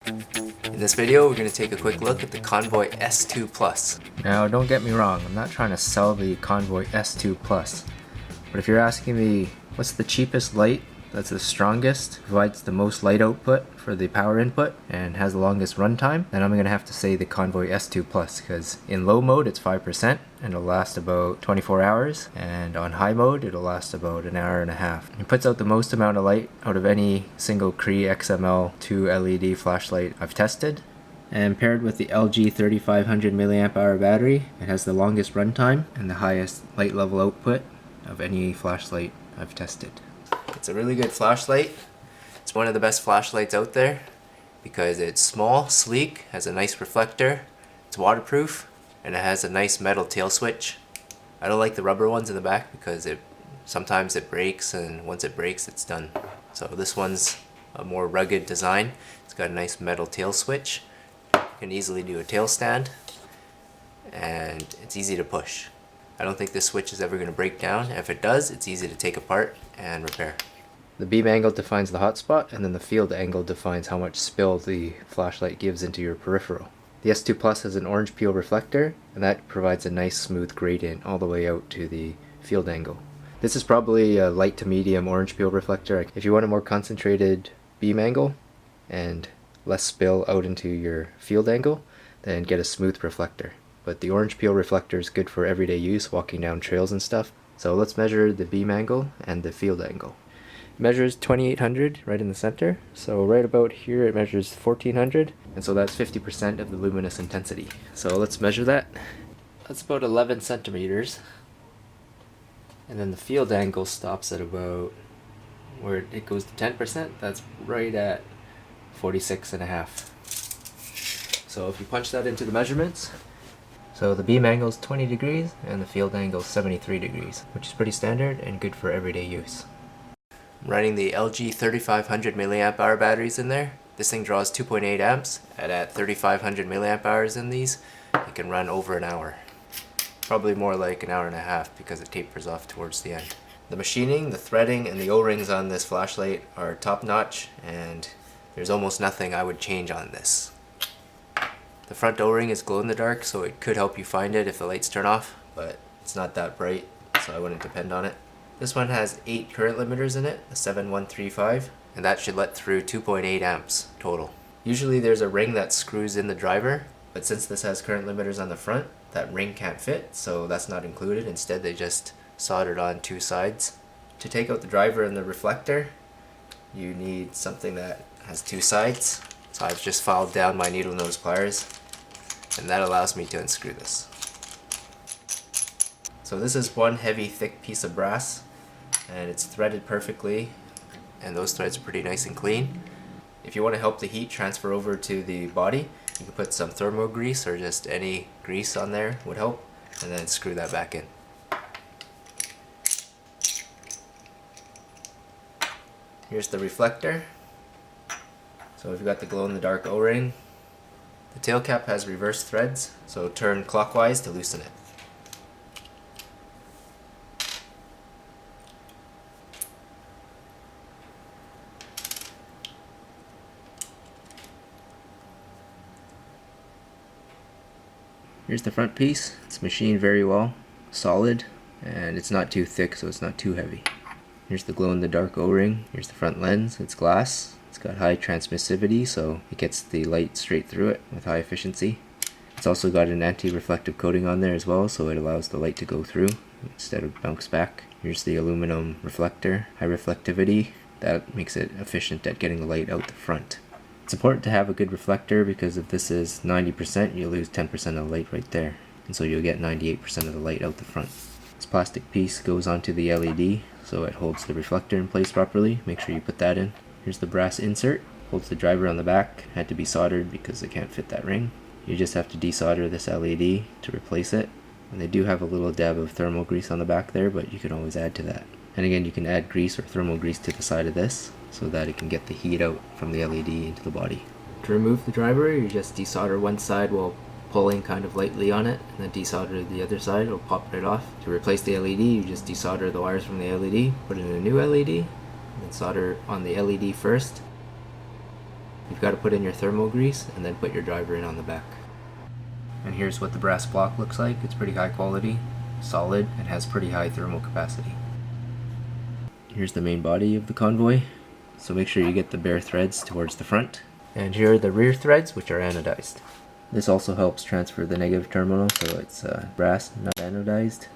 In this video, we're going to take a quick look at the Convoy S2 Plus. Now, don't get me wrong, I'm not trying to sell the Convoy S2 Plus, but if you're asking me what's the cheapest light that's the strongest, provides the most light output for the power input, and has the longest runtime, then I'm going to have to say the Convoy S2 Plus, because in low mode it's 5% and it'll last about 24 hours, and on high mode it'll last about an hour and a half. It puts out the most amount of light out of any single Cree XML 2 LED flashlight I've tested. And paired with the LG 3500 mAh battery, it has the longest runtime and the highest light level output of any flashlight I've tested. It's a really good flashlight. It's one of the best flashlights out there because it's small, sleek, has a nice reflector, it's waterproof, and it has a nice metal tail switch. I don't like the rubber ones in the back because sometimes it breaks, and once it breaks it's done. So this one's a more rugged design. It's got a nice metal tail switch. You can easily do a tail stand, and it's easy to push. I don't think this switch is ever going to break down. If it does, it's easy to take apart and repair. The beam angle defines the hotspot, and then the field angle defines how much spill the flashlight gives into your peripheral. The S2 Plus has an orange peel reflector, and that provides a nice smooth gradient all the way out to the field angle. This is probably a light to medium orange peel reflector. If you want a more concentrated beam angle and less spill out into your field angle, then get a smooth reflector. But the orange peel reflector is good for everyday use, walking down trails and stuff. So let's measure the beam angle and the field angle. It measures 2800 right in the center, so right about here it measures 1400, and so that's 50% of the luminous intensity. So let's measure that. That's about 11 centimeters. And then the field angle stops at about, where it goes to 10%, that's right at 46.5. So if you punch that into the measurements, so the beam angle is 20 degrees and the field angle is 73 degrees, which is pretty standard and good for everyday use. I'm running the LG 3500 mAh batteries in there. This thing draws 2.8 amps, and at 3500 mAh in these, it can run over an hour. Probably more like an hour and a half because it tapers off towards the end. The machining, the threading, and the O-rings on this flashlight are top notch, and there's almost nothing I would change on this. The front O-ring is glow in the dark, so it could help you find it if the lights turn off, but it's not that bright, so I wouldn't depend on it. This one has 8 current limiters in it, the 7135, and that should let through 2.8 amps total. Usually there's a ring that screws in the driver, but since this has current limiters on the front, that ring can't fit, so that's not included. Instead they just soldered on 2 sides. To take out the driver and the reflector, you need something that has 2 sides. So I've just filed down my needle nose pliers, and that allows me to unscrew this. So this is one heavy thick piece of brass, and it's threaded perfectly, and those threads are pretty nice and clean. If you want to help the heat transfer over to the body, you can put some thermo grease or just any grease on there would help, and then screw that back in. Here's the reflector. So we've got the glow-in-the-dark O-ring. The tail cap has reverse threads, so turn clockwise to loosen it. Here's the front piece. It's machined very well, solid, and it's not too thick, so it's not too heavy. Here's the glow-in-the-dark O-ring. Here's the front lens. It's glass. It's got high transmissivity, so it gets the light straight through it with high efficiency. It's also got an anti-reflective coating on there as well, so it allows the light to go through instead of bounce back. Here's the aluminum reflector, high reflectivity. That makes it efficient at getting the light out the front. It's important to have a good reflector because if this is 90%, you lose 10% of the light right there, and so you'll get 98% of the light out the front. This plastic piece goes onto the LED, so it holds the reflector in place properly. Make sure you put that in. Here's the brass insert, holds the driver on the back. Had to be soldered because it can't fit that ring. You just have to desolder this LED to replace it. And they do have a little dab of thermal grease on the back there, but you can always add to that. And again, you can add grease or thermal grease to the side of this so that it can get the heat out from the LED into the body. To remove the driver, you just desolder one side while pulling kind of lightly on it, and then desolder the other side, it'll pop right off. To replace the LED, you just desolder the wires from the LED, put in a new LED, and then solder on the LED first. You've got to put in your thermal grease and then put your driver in on the back. And here's what the brass block looks like. It's pretty high quality, solid, and has pretty high thermal capacity. Here's the main body of the Convoy. So make sure you get the bare threads towards the front. And here are the rear threads, which are anodized. This also helps transfer the negative terminal, so it's brass, not anodized.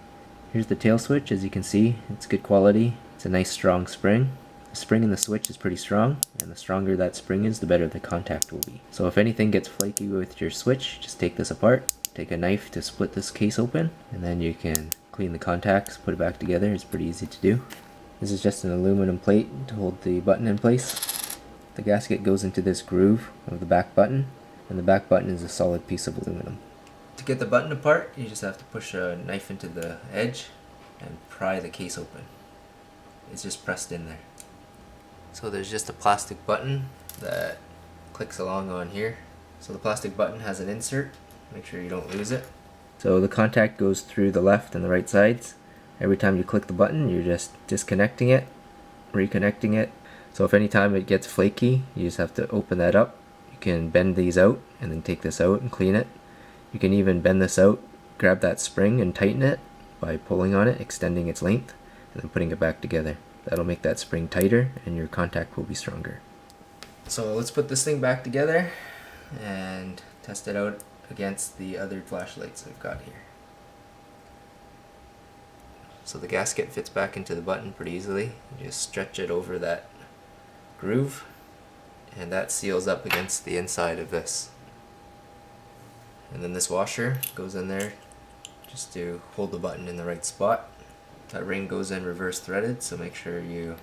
Here's the tail switch. As you can see, it's good quality. It's a nice strong spring. The spring in the switch is pretty strong, and the stronger that spring is, the better the contact will be. So if anything gets flaky with your switch, just take this apart. Take a knife to split this case open, and then you can clean the contacts, put it back together. It's pretty easy to do. This is just an aluminum plate to hold the button in place. The gasket goes into this groove of the back button, and the back button is a solid piece of aluminum. To get the button apart, you just have to push a knife into the edge and pry the case open. It's just pressed in there. So there's just a plastic button that clicks along on here. So the plastic button has an insert. Make sure you don't lose it. So the contact goes through the left and the right sides. Every time you click the button, you're just disconnecting it, reconnecting it. So if any time it gets flaky, you just have to open that up. You can bend these out and then take this out and clean it. You can even bend this out, grab that spring and tighten it by pulling on it, extending its length, and then putting it back together. That'll make that spring tighter and your contact will be stronger. So let's put this thing back together and test it out against the other flashlights I've got here. So the gasket fits back into the button pretty easily. You just stretch it over that groove, and that seals up against the inside of this. And then this washer goes in there just to hold the button in the right spot. That ring goes in reverse threaded, so make sure you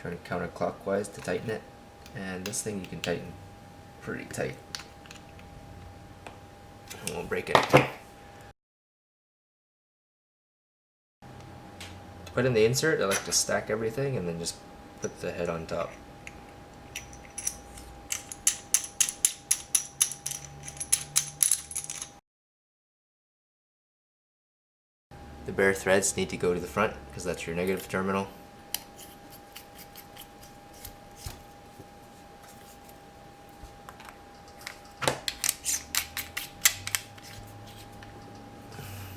turn counterclockwise to tighten it. And this thing you can tighten pretty tight. It won't break it. Put in the insert, I like to stack everything and then just put the head on top. The bare threads need to go to the front because that's your negative terminal.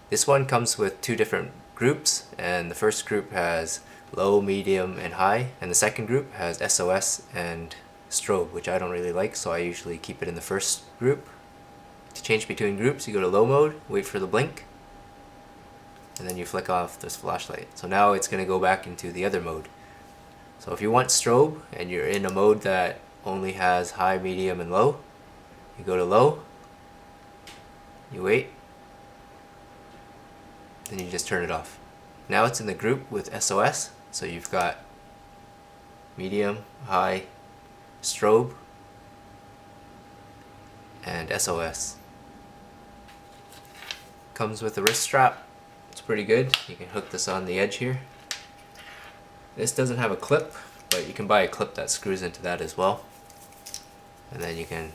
This one comes with two different groups, and the first group has low, medium, and high, and the second group has SOS and strobe, which I don't really like, so I usually keep it in the first group. To change between groups, you go to low mode, wait for the blink, and then you flick off this flashlight. So now it's going to go back into the other mode. So if you want strobe and you're in a mode that only has high, medium, and low, you go to low, you wait, then you just turn it off. Now it's in the group with SOS, so you've got medium, high, strobe, and SOS. Comes with a wrist strap. It's pretty good. You can hook this on the edge here. This doesn't have a clip, but you can buy a clip that screws into that as well. And then you can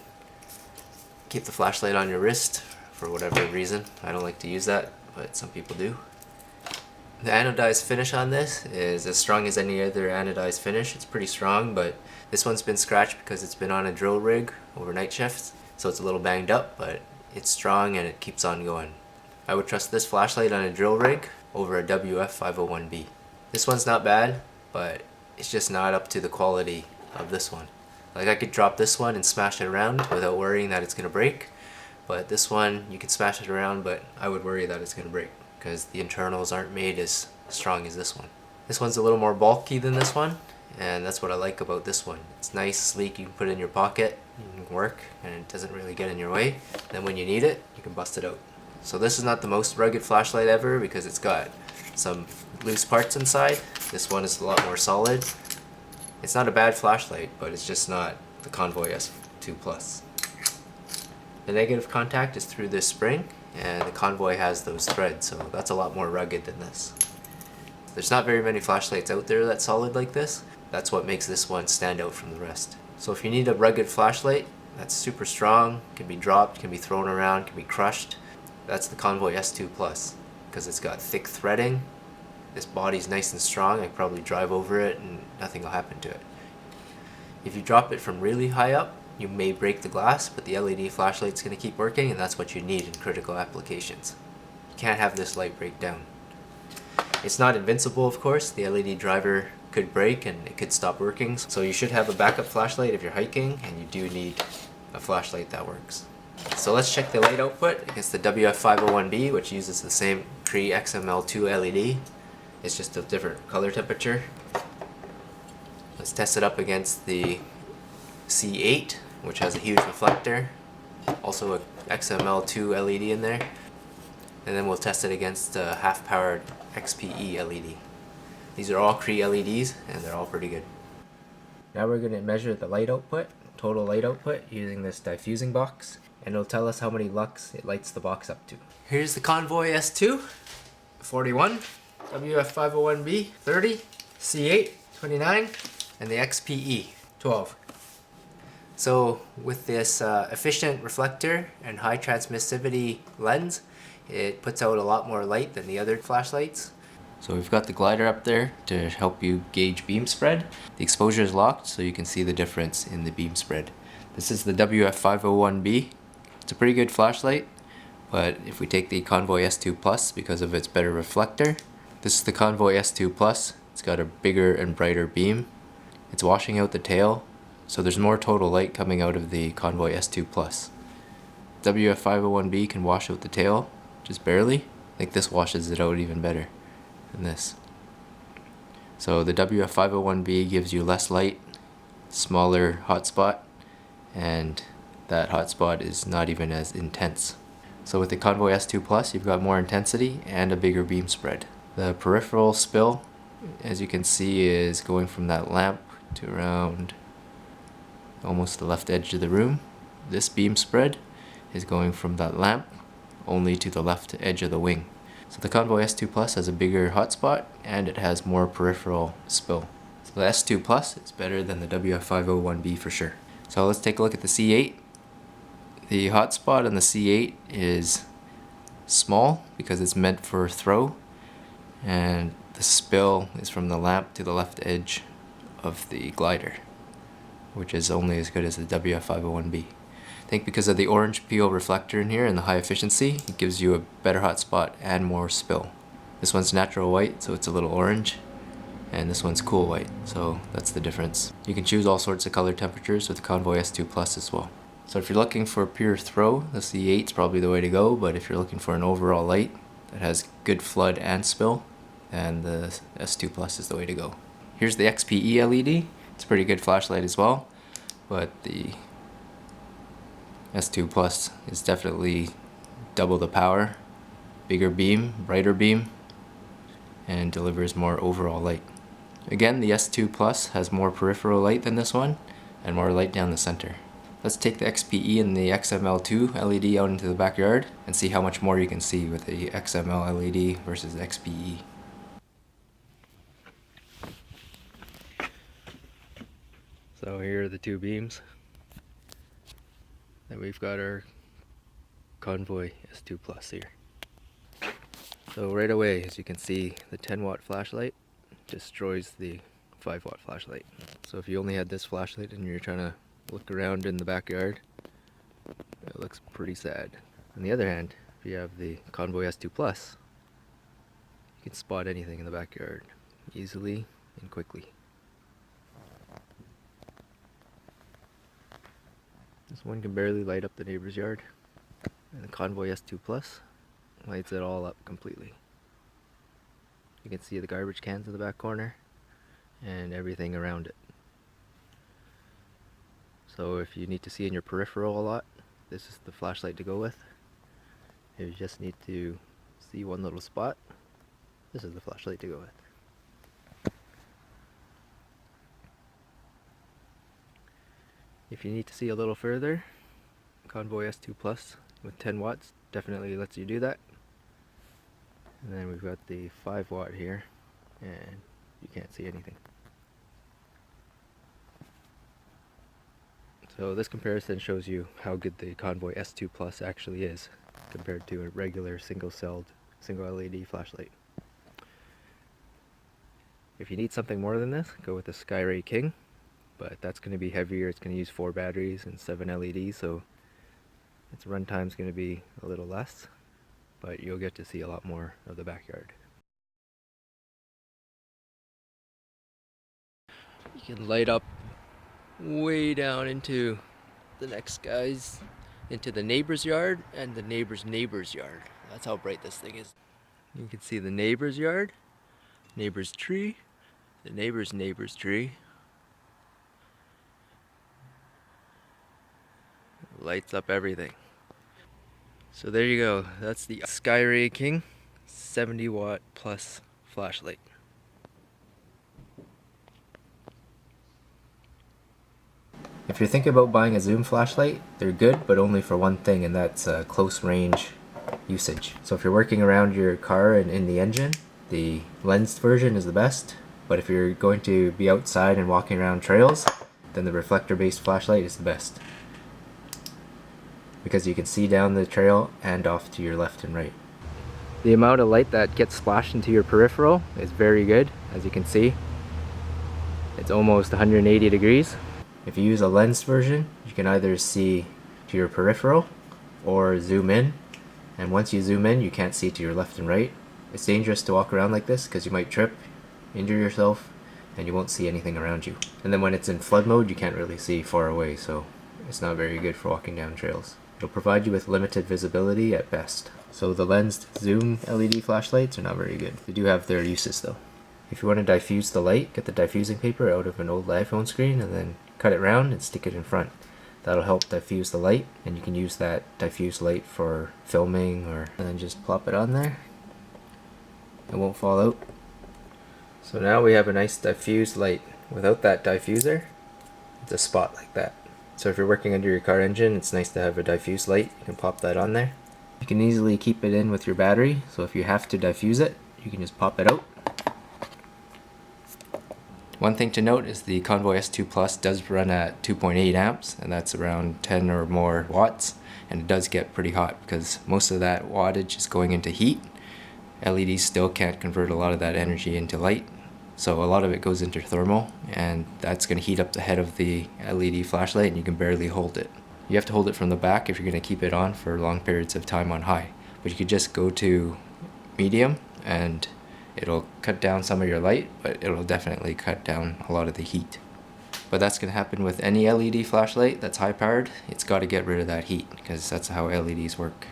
keep the flashlight on your wrist for whatever reason. I don't like to use that, but some people do. The anodized finish on this is as strong as any other anodized finish. It's pretty strong, but this one's been scratched because it's been on a drill rig over night shifts, so it's a little banged up, but it's strong and it keeps on going. I would trust this flashlight on a drill rig over a WF501B. This one's not bad, but it's just not up to the quality of this one. Like, I could drop this one and smash it around without worrying that it's gonna break, but this one, you can smash it around, but I would worry that it's gonna break because the internals aren't made as strong as this one. This one's a little more bulky than this one, and that's what I like about this one. It's nice, sleek, you can put it in your pocket, you can work, and it doesn't really get in your way. Then when you need it, you can bust it out. So this is not the most rugged flashlight ever because it's got some loose parts inside. This one is a lot more solid. It's not a bad flashlight, but it's just not the Convoy S2 Plus. The negative contact is through this spring, and the Convoy has those threads, so that's a lot more rugged than this. There's not very many flashlights out there that's solid like this. That's what makes this one stand out from the rest. So if you need a rugged flashlight that's super strong, can be dropped, can be thrown around, can be crushed, that's the Convoy S2 Plus, because it's got thick threading. This body's nice and strong. I could probably drive over it and nothing will happen to it. If you drop it from really high up, you may break the glass, but the LED flashlight's going to keep working, and that's what you need in critical applications. You can't have this light break down. It's not invincible, of course. The LED driver could break and it could stop working, so you should have a backup flashlight if you're hiking, and you do need a flashlight that works. So let's check the light output against the WF501B, which uses the same Cree XML2 LED. It's just a different color temperature. Let's test it up against the C8, which has a huge reflector, also a XML2 LED in there, and then we'll test it against a half-powered XPE LED. These are all Cree LEDs, and they're all pretty good. Now we're going to measure the light output, total light output, using this diffusing box, and it'll tell us how many lux it lights the box up to. Here's the Convoy S2, 41, WF501B, 30, C8, 29, and the XPE, 12. So with this efficient reflector and high transmissivity lens, it puts out a lot more light than the other flashlights. So we've got the glider up there to help you gauge beam spread. The exposure is locked so you can see the difference in the beam spread. This is the WF501B. It's a pretty good flashlight, but if we take the Convoy S2 Plus because of its better reflector, this is the Convoy S2 Plus. It's got a bigger and brighter beam. It's washing out the tail, so there's more total light coming out of the Convoy S2 Plus. WF501B can wash out the tail, just barely. I think this washes it out even better than this. So the WF501B gives you less light, smaller hotspot, and that hotspot is not even as intense. So with the Convoy S2 Plus, you've got more intensity and a bigger beam spread. The peripheral spill, as you can see, is going from that lamp to around almost the left edge of the room. This beam spread is going from that lamp only to the left edge of the wing. So the Convoy S2 Plus has a bigger hotspot and it has more peripheral spill. So the S2 Plus is better than the WF501B for sure. So let's take a look at the C8. The hotspot on the C8 is small because it's meant for throw, and the spill is from the lamp to the left edge of the glider, which is only as good as the WF501B. I think because of the orange peel reflector in here and the high efficiency, it gives you a better hotspot and more spill. This one's natural white, so it's a little orange, and this one's cool white, so that's the difference. You can choose all sorts of color temperatures with the Convoy S2 Plus as well. So if you're looking for pure throw, the C8 is probably the way to go, but if you're looking for an overall light that has good flood and spill, then the S2 Plus is the way to go. Here's the XPE LED. It's a pretty good flashlight as well, but the S2 Plus is definitely double the power, bigger beam, brighter beam, and delivers more overall light. Again, the S2 Plus has more peripheral light than this one, and more light down the center. Let's take the XPE and the XML2 LED out into the backyard and see how much more you can see with the XML LED versus the XPE. So here are the two beams. And we've got our Convoy S2 Plus here. So right away, as you can see, the 10-watt flashlight destroys the 5-watt flashlight. So if you only had this flashlight and you're trying to look around in the backyard, it looks pretty sad. On the other hand, if you have the Convoy S2 Plus, you can spot anything in the backyard easily and quickly. This one can barely light up the neighbor's yard, and the Convoy S2 Plus lights it all up completely. You can see the garbage cans in the back corner and everything around it. So if you need to see in your peripheral a lot, this is the flashlight to go with. If you just need to see one little spot, this is the flashlight to go with. If you need to see a little further, Convoy S2 Plus with 10 watts definitely lets you do that. And then we've got the 5-watt here, and you can't see anything. So this comparison shows you how good the Convoy S2 Plus actually is compared to a regular single LED flashlight. If you need something more than this, go with the Skyray King, but that's going to be heavier. It's going to use 4 batteries and 7 LEDs, so its runtime is going to be a little less, but you'll get to see a lot more of the backyard. You can light up way down into the next guy's, into the neighbor's yard and the neighbor's yard. That's how bright this thing is. You can see the neighbor's yard, neighbor's tree, the neighbor's tree. Lights up everything. So there you go. That's the Skyray King 70 watt plus flashlight. If you're thinking about buying a zoom flashlight, they're good, but only for one thing, and that's close range usage. So if you're working around your car and in the engine, the lensed version is the best. But if you're going to be outside and walking around trails, then the reflector-based flashlight is the best, because you can see down the trail and off to your left and right. The amount of light that gets splashed into your peripheral is very good. As you can see, it's almost 180 degrees. If you use a lensed version, you can either see to your peripheral or zoom in, and once you zoom in, you can't see to your left and right. It's dangerous to walk around like this because you might trip, injure yourself, and you won't see anything around you. And then when it's in flood mode, you can't really see far away, so it's not very good for walking down trails. It'll provide you with limited visibility at best. So the lensed zoom LED flashlights are not very good. They do have their uses though. If you want to diffuse the light, get the diffusing paper out of an old iPhone screen and then cut it round and stick it in front. That'll help diffuse the light, and you can use that diffused light for filming, and then just plop it on there. It won't fall out. So now we have a nice diffused light. Without that diffuser, it's a spot like that. So if you're working under your car engine, it's nice to have a diffused light. You can pop that on there. You can easily keep it in with your battery, so if you have to diffuse it, you can just pop it out. One thing to note is the Convoy S2 Plus does run at 2.8 amps, and that's around 10 or more watts, and it does get pretty hot because most of that wattage is going into heat. LEDs still can't convert a lot of that energy into light, so a lot of it goes into thermal, and that's going to heat up the head of the LED flashlight and you can barely hold it. You have to hold it from the back if you're going to keep it on for long periods of time on high, but you could just go to medium and it'll cut down some of your light, but it'll definitely cut down a lot of the heat. But that's going to happen with any LED flashlight that's high powered. It's got to get rid of that heat because that's how LEDs work.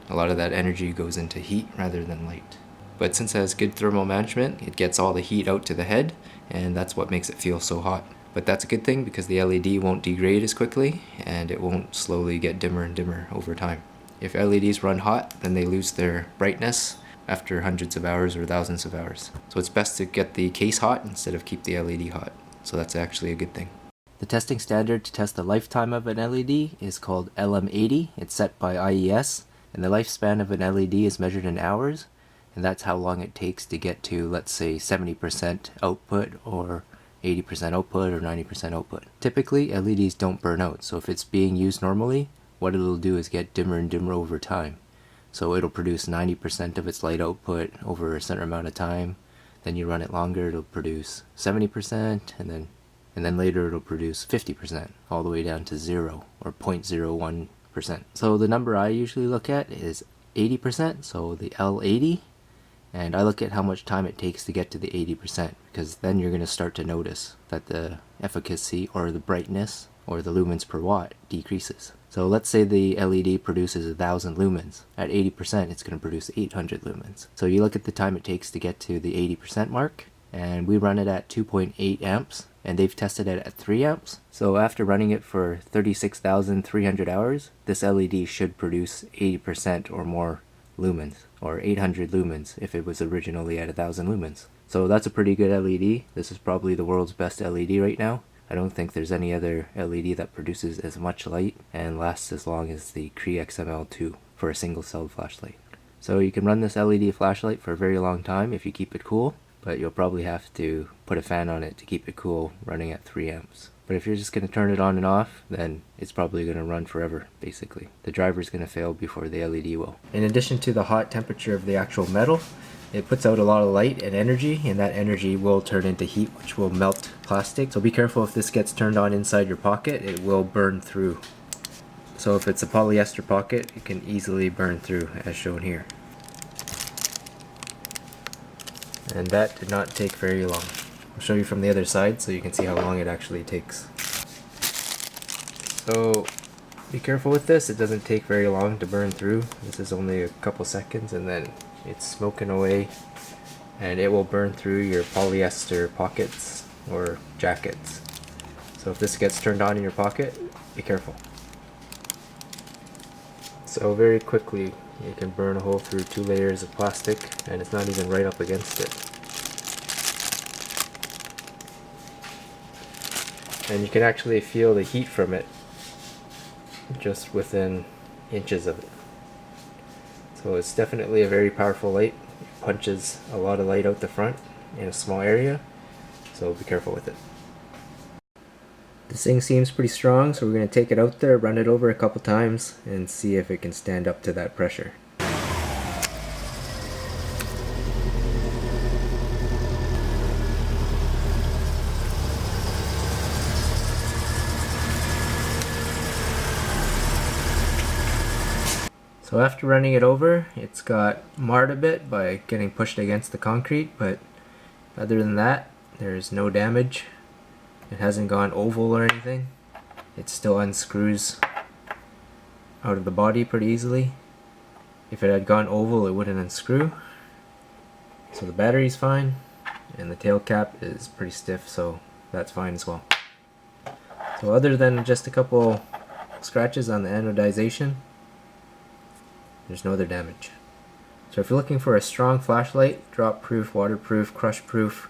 A lot of that energy goes into heat rather than light. But since it has good thermal management, it gets all the heat out to the head, and that's what makes it feel so hot. But that's a good thing because the LED won't degrade as quickly and it won't slowly get dimmer and dimmer over time. If LEDs run hot, then they lose their brightness after hundreds of hours or thousands of hours. So it's best to get the case hot instead of keep the LED hot. So that's actually a good thing. The testing standard to test the lifetime of an LED is called LM80. It's set by IES, and the lifespan of an LED is measured in hours, and that's how long it takes to get to, let's say, 70% output or 80% output or 90% output. Typically, LEDs don't burn out, so if it's being used normally, what it'll do is get dimmer and dimmer over time. So it'll produce 90% of its light output over a certain amount of time. Then you run it longer, it'll produce 70%, and then later it'll produce 50%, all the way down to 0 or 0.01%. So the number I usually look at is 80%, so the L80, and I look at how much time it takes to get to the 80%, because then you're going to start to notice that the efficacy or the brightness or the lumens per watt decreases. So let's say the LED produces 1,000 lumens. At 80%, it's going to produce 800 lumens. So you look at the time it takes to get to the 80% mark, and we run it at 2.8 amps, and they've tested it at 3 amps. So after running it for 36,300 hours, this LED should produce 80% or more lumens, or 800 lumens if it was originally at 1,000 lumens. So that's a pretty good LED. This is probably the world's best LED right now. I don't think there's any other LED that produces as much light and lasts as long as the Cree XML2 for a single cell flashlight. So you can run this LED flashlight for a very long time if you keep it cool, but you'll probably have to put a fan on it to keep it cool running at 3 amps. But if you're just going to turn it on and off, then it's probably going to run forever, basically. The driver's going to fail before the LED will. In addition to the hot temperature of the actual metal, It puts out a lot of light and energy, and that energy will turn into heat, which will melt plastic. So be careful if this gets turned on inside your pocket, it will burn through. So if it's a polyester pocket, it can easily burn through, as shown here. And that did not take very long. I'll show you from the other side so you can see how long it actually takes. So be careful with this, it doesn't take very long to burn through. This is only a couple seconds and then it's smoking away, and it will burn through your polyester pockets or jackets. So if this gets turned on in your pocket, be careful. So very quickly you can burn a hole through 2 layers of plastic, and it's not even right up against it. And you can actually feel the heat from it just within inches of it. So it's definitely a very powerful light. It punches a lot of light out the front in a small area, so be careful with it. This thing seems pretty strong, so we're going to take it out there, run it over a couple times, and see if it can stand up to that pressure. So after running it over, it's got marred a bit by getting pushed against the concrete, but other than that, there's no damage. It hasn't gone oval or anything. It still unscrews out of the body pretty easily. If it had gone oval, it wouldn't unscrew. So the battery's fine, and the tail cap is pretty stiff, so that's fine as well. So other than just a couple scratches on the anodization, there's no other damage. So if you're looking for a strong flashlight, drop proof, waterproof, crush proof,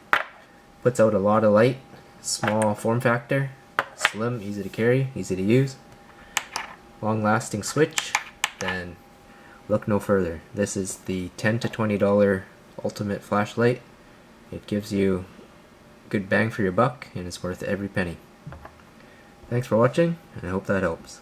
puts out a lot of light, small form factor, slim, easy to carry, easy to use, long lasting switch, then look no further. This is the $10 to $20 ultimate flashlight. It gives you good bang for your buck, and it's worth every penny. Thanks for watching, and I hope that helps.